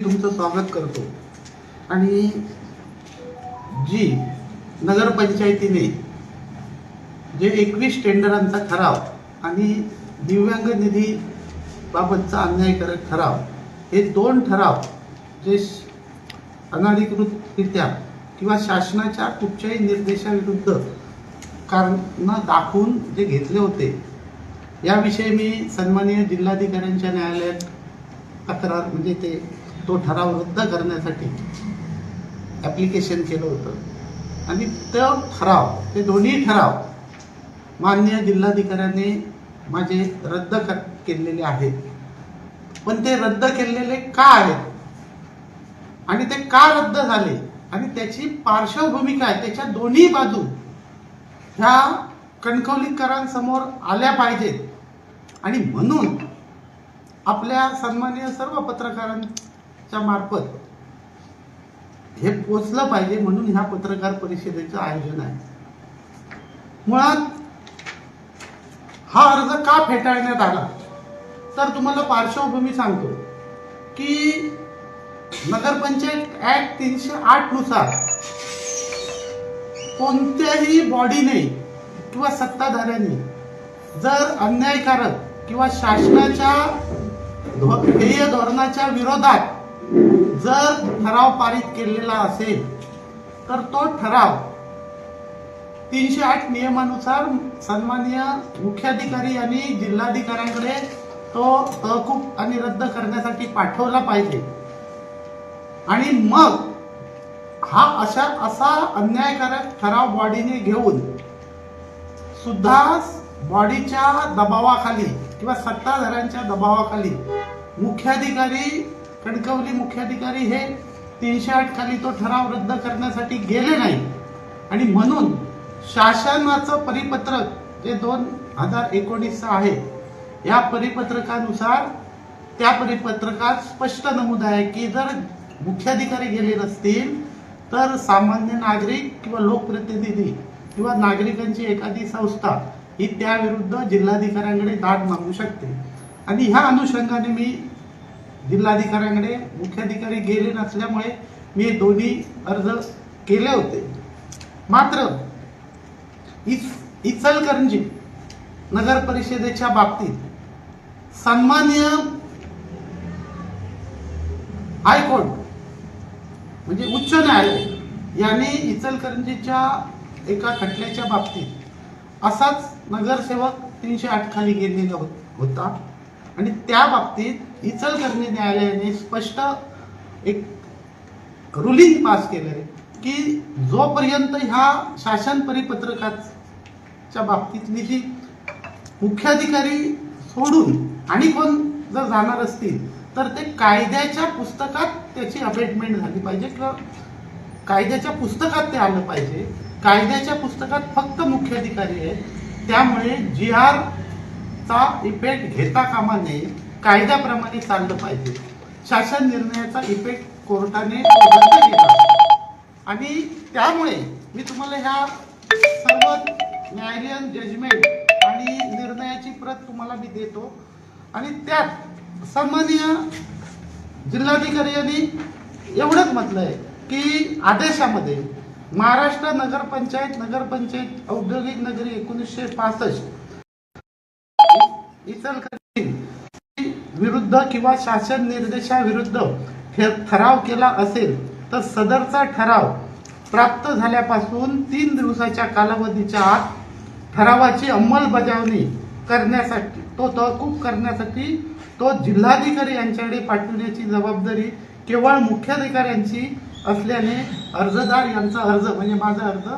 तुमचं स्वागत करतो। आणि जी नगरपंचायतीने जे 21 टेंडरांचा ठराव आणि दिव्यांग निधी बाबतचा अन्यायकारक ठराव, हे दोन ठराव जे अनधिकृतरित्या किंवा शासनाच्या कुठच्याही निर्देशाविरुद्ध कारण दाखवून जे घेतले होते, याविषयी मी सन्माननीय जिल्हाधिकाऱ्यांच्या न्यायालयात तक्रार म्हणजे तो ठराव रद्द करण्यासाठी ॲप्लिकेशन केलं होतं। आणि ते दोन्ही ठराव माननीय जिल्हाधिकाऱ्यांनी माझे रद्द केलेले आहेत। पण ते रद्द केलेले का आहेत आणि ते का रद्द झाले आणि त्याची पार्श्वभूमी काय, त्याच्या दोन्ही बाजू ह्या कणकवलीकरांसमोर आल्या पाहिजेत। आणि म्हणून आपल्या सन्माननीय सर्व पत्रकारांच्या मार्फत हे पोचलं पाहिजे, म्हणून ह्या पत्रकार परिषदेचं आयोजन आहे। मुळात हा अर्ज का फेटाळण्यात आला तर तुम्हाला पार्श्वभूमी सांगतो की नगरपंचायत ऍक्ट 308 नुसार कोणत्याही बॉडीने किंवा सत्ताधाऱ्यांनी जर अन्यायकारक किंवा शासनाच्या ध्येय धोरणाच्या विरोधात जर ठराव पारित केलेला असेल तर तो ठराव 308 नियमानुसार सन्माननीय मुख्याधिकारी आणि जिल्हाधिकाऱ्यांकडे तो तहकूब आणि रद्द करण्यासाठी पाठवला पाहिजे। आणि मग हा असा अन्यायकारक ठराव बॉडीने घेऊन सुद्धा बॉडीच्या दबावाखाली किंवा सत्ताधाऱ्यांच्या दबावाखाली मुख्याधिकारी कणकवली मुख्याधिकारी हे 308 खाली तो ठराव रद्द करण्यासाठी गेले नाही। आणि म्हणून शासनाचं परिपत्रक जे 2019 आहे, या परिपत्रकानुसार त्या परिपत्रकात स्पष्ट नमूद आहे की जर मुख्याधिकारी गेले नसतील तर सामान्य नागरिक किंवा लोकप्रतिनिधी किंवा नागरिकांची एखादी संस्था ही त्याविरुद्ध जिल्हाधिकाऱ्यांकडे दाद मागू शकते। आणि ह्या अनुषंगाने मी जिल्हाधिकाऱ्यांकडे मुख्याधिकारी गेले नसल्यामुळे मी दोन्ही अर्ज केले होते। मात्र इचलकरंजी नगर परिषदेच्या बाबतीत सन्माननीय हायकोर्ट म्हणजे उच्च न्यायालय यांनी इचलकरंजीच्या एका खटल्याच्या बाबतीत असाच नगरसेवक 308 खाली गेलेला होता। आणि त्या बाबतीत इचलकरंजी न्यायालयाने स्पष्ट एक रुलिंग पास केलंय की जोपर्यंत ह्या शासन परिपत्रकाच्या बाबतीतली जी मुख्याधिकारी सोडून आणि कोण जर जाणार असतील तर ते कायद्याच्या पुस्तकात त्याची अमेंडमेंट झाली पाहिजे किंवा कायद्याच्या पुस्तकात ते आलं पाहिजे। कायद्याच्या पुस्तकात फक्त मुख्याधिकारी आहे, त्यामुळे GR चा इफेक्ट घेता कामा नये, कायद्याप्रमाणे चाललं पाहिजे। शासन निर्णयाचा इफेक्ट कोर्टाने रद्द केला आणि त्यामुळे मी तुम्हाला ह्या सर्व न्यायालयीन जजमेंट आणि निर्णयाची प्रत तुम्हाला मी देतो। आणि त्यात सन्माननीय जिल्हाधिकारी यांनी एवढंच म्हटलंय की आदेशामध्ये महाराष्ट्र नगरपंचायत औद्योगिक नगरी 1965 इचलकरंजी विरुद्ध किंवा शासन निर्देशाविरुद्ध ठराव केला असेल तर सदरचा ठराव प्राप्त झाल्यापासून 3 दिवसाच्या कालावधीच्या आत ठरावाची अंमलबजावणी करण्यासाठी तो तहकूब करण्यासाठी तो जिल्हाधिकारी यांच्याकडे पाठवण्याची जबाबदारी केवळ मुख्याधिकाऱ्यांची असल्याने अर्जदार यांचा अर्ज म्हणजे माझा अर्ज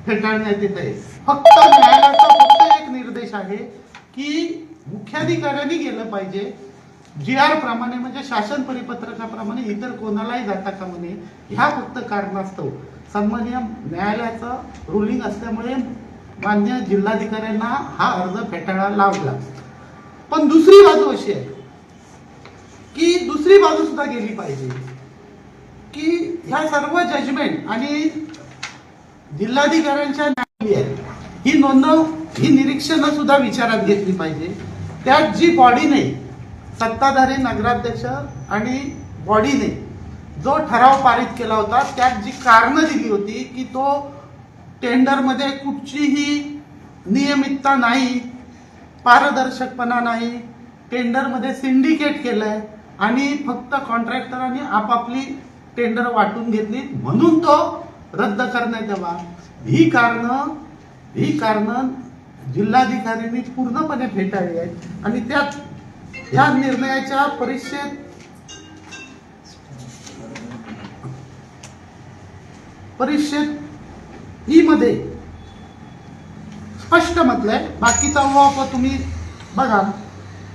फेटाळण्यात येत आहे। फक्त न्यायालयाचा फक्त एक निर्देश आहे की मुख्याधिकाऱ्यांनी गेलं पाहिजे, GR प्रमाणे म्हणजे शासन परिपत्रकाप्रमाणे इतर कोणालाही जाता कामा नये। ह्या फक्त कारणास्तव सन्माननीय न्यायालयाचं रुलिंग असल्यामुळे मान्य जिल्हाधिकाऱ्यांना हा अर्ज फेटाळायला लावला। पण दुसरी बाजू अशी आहे की दुसरी बाजू सुद्धा गेली पाहिजे की ह्या सर्व जजमेंट आणि जिल्हाधिकाऱ्यांच्या ही निरीक्षणं सुद्धा विचारात घेतली पाहिजे। त्यात जी बॉडीने सत्ताधारी नगराध्यक्ष आणि बॉडीने जो ठराव पारित केला होता त्यात जी कारणं दिली होती की तो टेंडरमध्ये कुठचीही नियमितता नाही, पारदर्शकपणा नाही, टेंडरमध्ये सिंडिकेट केलंय आणि फक्त कॉन्ट्रॅक्टरांनी आपापली टेंडर वाटून घेतली म्हणून तो रद्द करण्यात यावा. ही कारणं जिल्हाधिकाऱ्यांनी पूर्णपणे फेटाळली आहेत आणि त्यात या निर्णयाच्या परिषद ही मध्ये स्पष्ट म्हटलंय. बाकीचा वापर तुम्ही बघा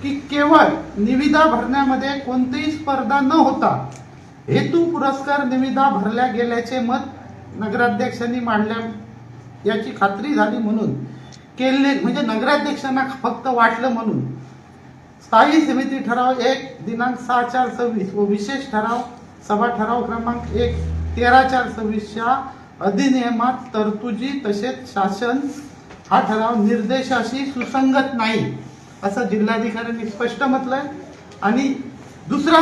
की केवळ निविदा भरण्यामध्ये कोणतीही स्पर्धा न होता हेतू पुरस्कार निविदा भरल्या गेल्याचे मत नगराध्यक्षांनी मांडल्या याची खात्री झाली म्हणून केले, म्हणजे नगराध्यक्षांना फक्त वाटलं म्हणून स्थायी समिती ठराव 1 दिनांक 6/4/26 व विशेष ठराव सभा ठराव क्रमांक 1 13/4/26च्या अधिनियमात तरतुदी तसेच शासन हा ठराव निर्देशाशी सुसंगत नाही असं जिल्हाधिकाऱ्यांनी स्पष्ट म्हटलंय. आणि दुसरा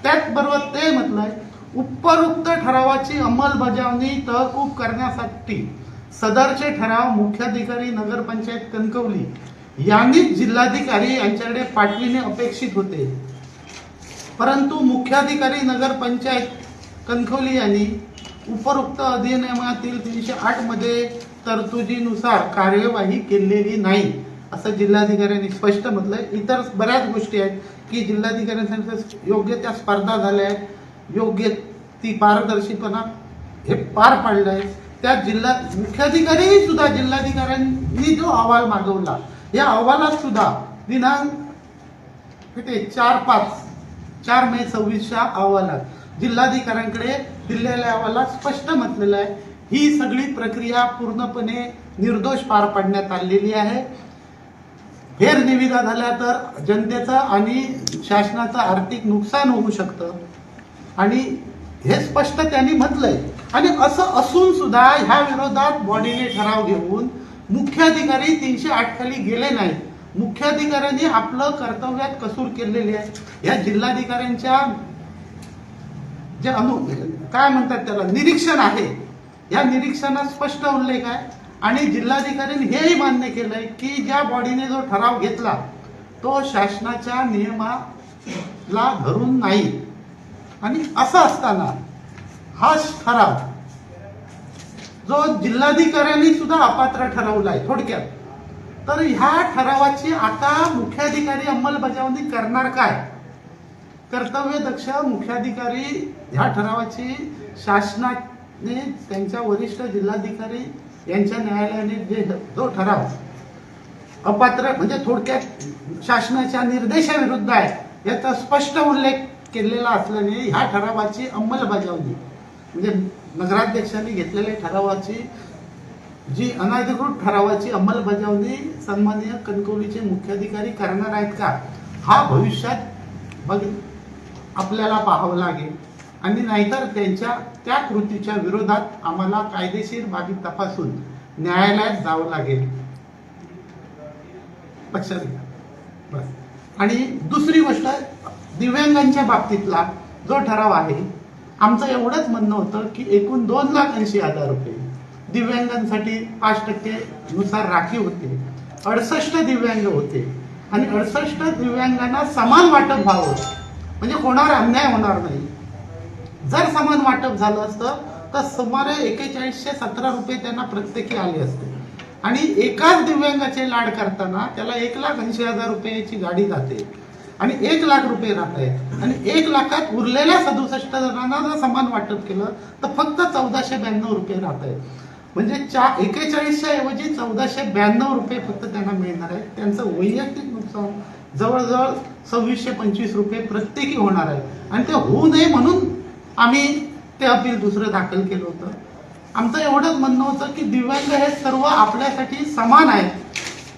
त्याचबरोबर ते म्हटलंय उपरोक्त ठरावाची अंमलबजावणी तहकूब करण्यासाठी सदरचे ठराव मुख्याधिकारी नगरपंचायत कणकवली यांनीच जिल्हाधिकारी यांच्याकडे पाठविणे अपेक्षित होते, परंतु मुख्याधिकारी नगरपंचायत कणकवली यांनी उपरोक्त अधिनियमातील 308 मध्ये तरतुदीनुसार कार्यवाही केलेली नाही असं जिल्हाधिकाऱ्यांनी स्पष्ट म्हटलंय. इतर बऱ्याच गोष्टी आहेत की जिल्हाधिकाऱ्यांसाठी योग्य त्या स्पर्धा झाल्या आहेत, योग्य ती पारदर्शीपणा हे पार पाडलं आहे. त्या मुख्याधिकारी सुद्धा जिल्हाधिकाऱ्यांनी जो अहवाल मागवला या अहवालात सुद्धा दिनांक 4 मे 26च्या अहवालात जिल्हाधिकाऱ्यांकडे दिलेल्या अहवालात स्पष्ट म्हटलेलं आहे ही सगळी प्रक्रिया पूर्णपणे निर्दोष पार पाडण्यात आलेली आहे. फेरनिविदा झाल्या तर जनतेचं आणि शासनाचं आर्थिक नुकसान होऊ शकतं आणि हे स्पष्ट त्यांनी म्हटलंय. आणि असं असून सुद्धा ह्या विरोधात बॉडीने ठराव घेऊन मुख्याधिकारी 308 खाली गेले नाहीत. मुख्याधिकाऱ्यांनी आपलं कर्तव्यात कसूर केलेली आहे. या जिल्हाधिकाऱ्यांच्या जे काय म्हणतात त्याला निरीक्षण आहे, या निरीक्षणात स्पष्ट उल्लेख आहे आणि जिल्हाधिकाऱ्यांनी हेही मान्य केलंय की ज्या बॉडीने जो ठराव घेतला तो शासनाच्या नियमाला धरून नाही. आणि असं असताना हा ठराव जो जिल्हाधिकाऱ्यांनी सुद्धा अपात्र ठरवलाय थोडक्यात, तर ह्या ठरावाची आता मुख्याधिकारी अंमलबजावणी करणार काय? कर्तव्यदक्ष मुख्याधिकारी ह्या ठरावाची शासनाने त्यांच्या वरिष्ठ जिल्हाधिकारी यांच्या न्यायालयाने जो ठराव अपात्र म्हणजे थोडक्यात शासनाच्या निर्देशाविरुद्ध आहे याचा स्पष्ट उल्लेख केलेला असल्याने ह्या ठरावाची अंमलबजावणी म्हणजे नगराध्यक्षांनी घेतलेल्या ठरावाची जी अनधिकृत ठरावाची अंमलबजावणी सन्माननीय कणकवलीचे मुख्याधिकारी करणार आहेत का, हा भविष्यात आपल्याला पाहावं लागेल. आणि नाहीतर त्यांच्या त्या कृतीच्या विरोधात आम्हाला कायदेशीर बाबी तपासून न्यायालयात जावं लागेल. लक्षात घ्या. आणि दुसरी गोष्ट दिव्यांगांच्या बाबतीतला जो ठराव आहे, आमचं एवढंच म्हणणं होतं की एकूण 2,80,000 रुपये दिव्यांगांसाठी 5% नुसार राखीव होते. 68 दिव्यांग होते आणि 68 दिव्यांगांना समान वाटप व्हावं म्हणजे कोणावर अन्याय होणार नाही. जर समान वाटप झालं असतं तर सुमारे 4117 रुपये त्यांना प्रत्येकी आले असते. आणि एकाच दिव्यांगाचे लाड करताना त्याला 1,80,000 रुपयाची गाडी जाते आणि 1 लाख रुपये राहत आहेत. आणि 1 लाखात उरलेल्या 67 जणांना जर समान वाटप केलं तर फक्त 1492 रुपये राहत आहेत. म्हणजे 41च्या ऐवजी 1492 रुपये फक्त त्यांना मिळणार आहेत. त्यांचं वैयक्तिक नुकसान जवळजवळ 2625 रुपये प्रत्येकी होणार आहे. आणि ते होऊ नये म्हणून आम्ही ते अपील दुसरं दाखल केलं होतं. आमचं एवढंच म्हणणं होतं की दिव्यांग हे सर्व आपल्यासाठी समान आहेत.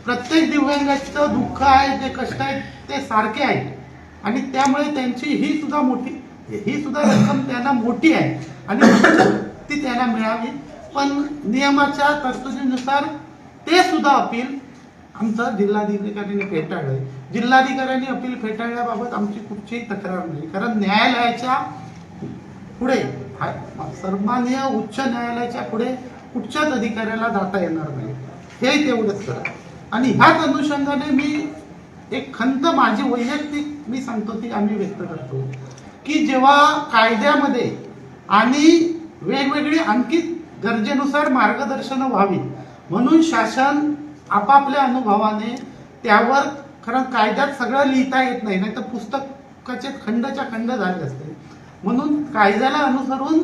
प्रत्येक दिव्यांगाचं दुःख आहे, जे कष्ट आहेत ते सारखे आहेत आणि त्यामुळे त्यांची ही सुद्धा रक्कम त्यांना मोठी आहे आणि ती त्यांना मिळावी. पण नियमाच्या तरतुदीनुसार ते सुद्धा अपील आमचं जिल्हाधिकाऱ्यांनी फेटाळलंय. जिल्हाधिकाऱ्यांनी अपील फेटाळल्याबाबत आमची कुठचीही तक्रार नाही, कारण न्यायालयाच्या पुढे सन्माननीय उच्च न्यायालयाच्या पुढे कुठच्याच अधिकाऱ्याला जाता येणार नाही, हे तेवढंच करा. आणि ह्याच अनुषंगाने मी एक खंत माझी वैयक्तिक मी सांगतो ती आम्ही व्यक्त करतो की जेव्हा कायद्यामध्ये आणि वेगवेगळी आणखी गरजेनुसार मार्गदर्शन व्हावी म्हणून शासन आपापल्या अनुभवाने त्यावर, कारण कायद्यात सगळं लिहिता येत नाही, नाही तर पुस्तकाचे खंडच्या खंड झाले असते, म्हणून कायद्याला अनुसरून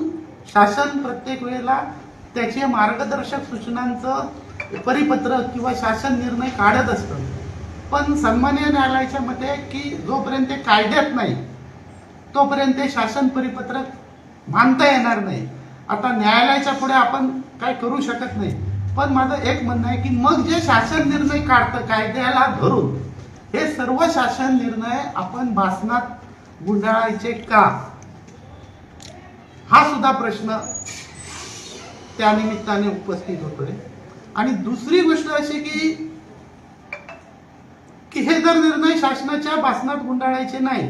शासन प्रत्येक वेळेला त्याचे मार्गदर्शक सूचनांचं परिपत्रक किंवा शासन निर्णय काढत असतं. पण सन्माननीय न्यायालयाच्या मते की जोपर्यंत ते कायद्यात नाही तोपर्यंत ते शासन परिपत्रक मानता येणार नाही. आता न्यायालयाच्या पुढे आपण काय करू शकत नाही, पण माझं एक म्हणणं आहे की मग जे शासन निर्णय काढतं कायद्याला धरून, हे सर्व शासन निर्णय आपण भाषणात गुंडाळायचे का, हा सुद्धा प्रश्न त्या निमित्ताने उपस्थित होतोय. आणि दुसरी गोष्ट अशी की हे जर निर्णय शासनाच्या भाषणात गुंडाळायचे नाही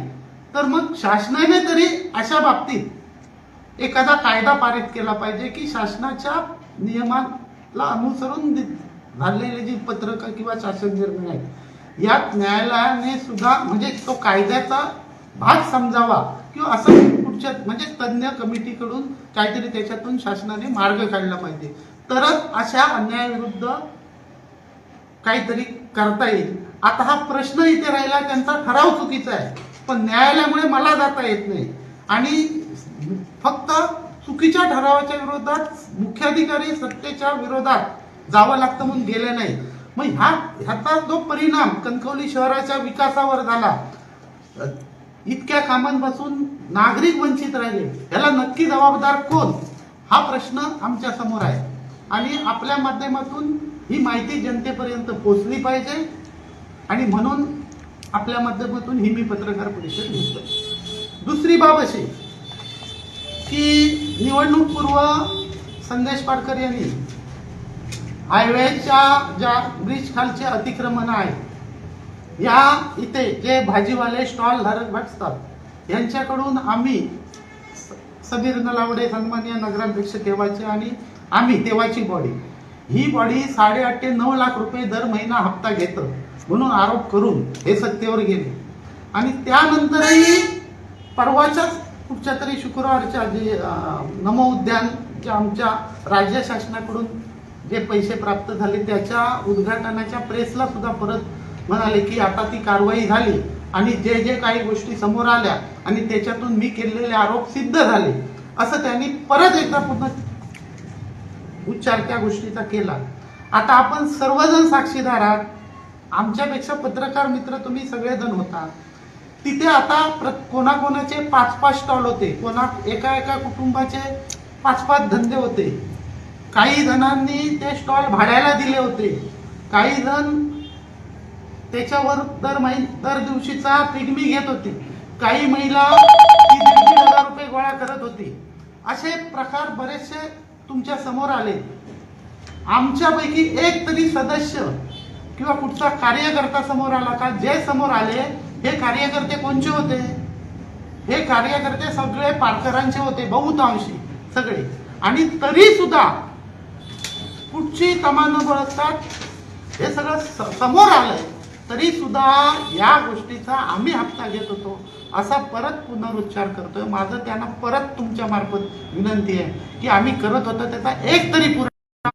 तर मग शासनाने तरी अशा बाबतीत एखादा कायदा पारित केला पाहिजे की शासनाच्या नियमाला अनुसरून झालेले जी पत्रक किंवा शासन निर्णय आहेत यात न्यायालयाने सुद्धा म्हणजे तो कायद्याचा भाग समजावा किंवा असं कुठच्या म्हणजे तज्ञ कमिटीकडून काहीतरी त्याच्यातून शासनाने मार्ग काढला पाहिजे, तरच अशा अन्यायाविरुद्ध काहीतरी करता येईल. आता हा प्रश्न इथे राहिला, त्यांचा ठराव चुकीचा आहे, पण न्यायालयामुळे मला जाता येत नाही आणि फक्त चुकीच्या ठरावाच्या विरोधात मुख्याधिकारी सत्तेच्या विरोधात जावं लागतं म्हणून गेले नाही. मग ह्याचा जो परिणाम कणकवली शहराच्या विकासावर झाला, इतक्या कामांपासून नागरिक वंचित राहिले, याला नक्की जबाबदार कोण, हा प्रश्न आमच्या समोर आहे. आणि आपल्या माध्यमातून ही माहिती जनतेपर्यंत पोहोचली पाहिजे आणि म्हणून आपल्या माध्यमातून ही मी पत्रकार परिषद घेतोय. दुसरी बाब अशी की निवडणूक पूर्व संदेश पाटकर यांनी हायवेच्या ज्या ब्रिज खालचे अतिक्रमण आहे, या इथे जे भाजीवाले स्टॉल धारक बसतात यांच्याकडून आम्ही समीर नलावडे सन्माननीय नगराध्यक्ष तेव्हाचे आणि आम्ही तेव्हाची बॉडी, ही बॉडी 8.5 ते 9 लाख रुपये दर महिना हप्ता घेतं म्हणून आरोप करून हे सत्तेवर गेले. आणि त्यानंतरही परवाच्याच कुठच्या तरी शुक्रवारच्या जे नमो उद्यान जे आमच्या राज्य शासनाकडून जे पैसे प्राप्त झाले त्याच्या उद्घाटनाच्या प्रेसला सुद्धा परत म्हणाले की आता ती कारवाई झाली आणि जे जे काही गोष्टी समोर आल्या आणि त्याच्यातून मी केलेले आरोप सिद्ध झाले, असं त्यांनी परत एकदा पुन्हा उच्चार त्या गोष्टीचा केला. आता आपण सर्वजण साक्षीदार आहात, आमच्यापेक्षा पत्रकार मित्र तुम्ही सगळेजण होता. तिथे आता कोणाकोणाचे 5-5 स्टॉल होते, एका कुटुंबाचे 5-5 धंदे होते. काही जणांनी ते स्टॉल भाड्याला दिले होते, काही जण त्याच्यावर दर दिवशीचा पिगमी घेत होते, काही महिला 1,500 रुपये गोळा करत होती. असे प्रकार बरेचसे तुमच्या समोर आले. आमच्यापैकी एक तरी सदस्य किंवा कुठचा कार्यकर्ता समोर आला का? जे समोर आले हे कार्यकर्ते कोणचे होते? हे कार्यकर्ते सगळे पाटकरांचे होते, बहुतांशी सगळे. आणि तरी सुद्धा कुठची तमा न बळतात हे सगळं समोर आलंय, तरी सुद्धा या गोष्टीचा आम्ही हप्ता घेत होतो असा परत पुनरुच्चार करतोय. माझं त्यांना परत तुमच्या मार्फत विनंती आहे की आम्ही करत होतो त्याचा एक तरी पुरावा.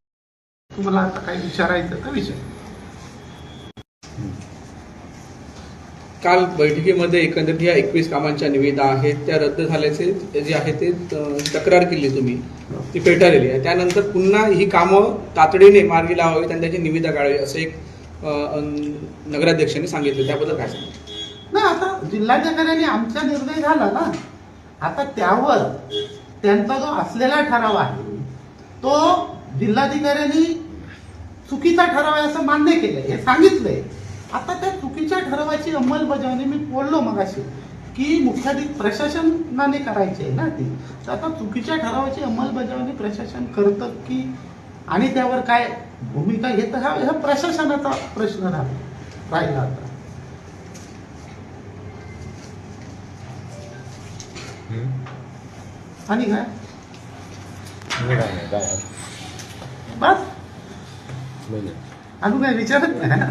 तुम्हाला आता काही विचारायचं तर विषय. काल बैठकीमध्ये एकंदरीत या 21 कामांच्या निविदा आहेत त्या रद्द झाल्याचे जे आहे ते तक्रार केली तुम्ही, ती फेटाळलेली आहे. त्यानंतर पुन्हा ही कामं तातडीने मार्गी लावावीत आणि त्याची निविदा काढावी असं एक नगराध्यक्षांनी सांगितलं, त्याबद्दल काय सांगा? ना आता जिल्हाधिकाऱ्यांनी आमचा निर्णय झाला ना, आता त्यावर त्यांचा जो असलेला ठराव आहे तो जिल्हाधिकाऱ्यांनी चुकीचा ठराव आहे असं मान्य केलंय, हे सांगितलंय. आता त्या चुकीच्या ठरावाची अंमलबजावणी मी बोललो मगाशी की मुख्याधिक प्रशासनाने करायची आहे ना ती. तर आता चुकीच्या ठरावाची अंमलबजावणी प्रशासन करतं की आणि त्यावर काय भूमिका घेत हा प्रशासनाचा प्रश्न राहिला आता. आणि काय बस अजून काय विचारत नाही.